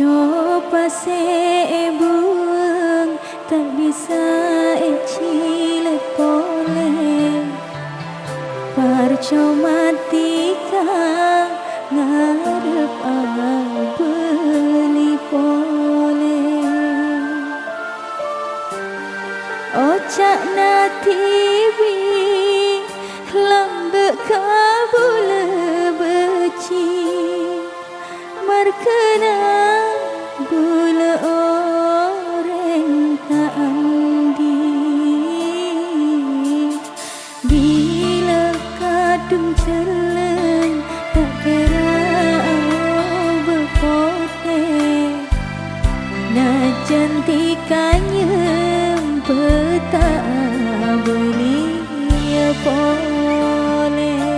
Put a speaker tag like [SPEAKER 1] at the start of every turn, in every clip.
[SPEAKER 1] Coba sebung tak bisa cilet boleh percuma tika ngarep beli boleh ocak na tibi lambe kabule beci markena bula orang tak andi bila kadung jalan tak kira berpote na cantikannya peta beli boleh.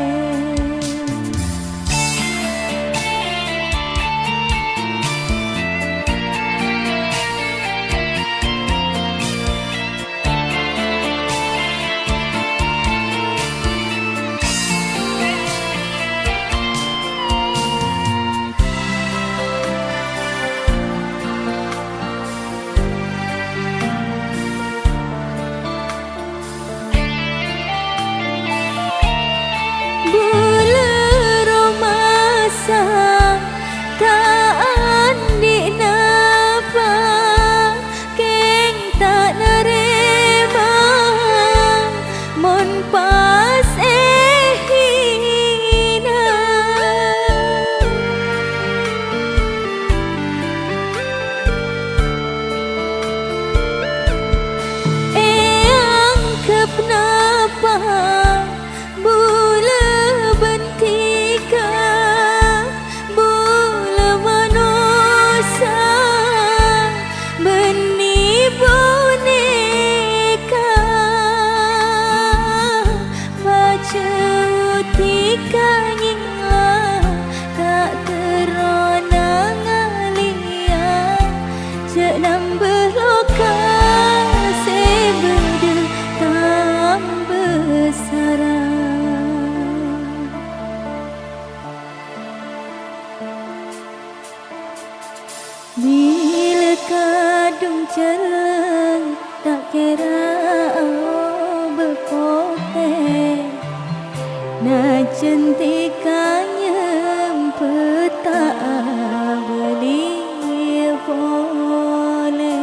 [SPEAKER 1] Bila kadung jalan tak kira berpote na cantikannya peta beli boleh.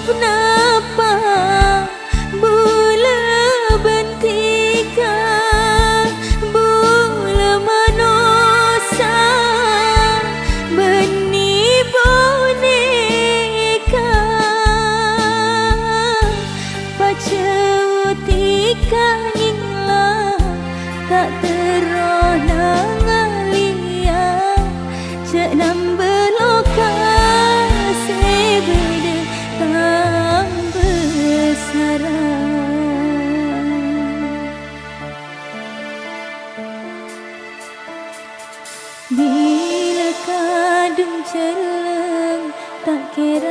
[SPEAKER 1] Kenapa bula bentika bula manusia beni boneka pacutika inglah tak teronang alia cek nam beloka sebeda bila kadung jalan tak kira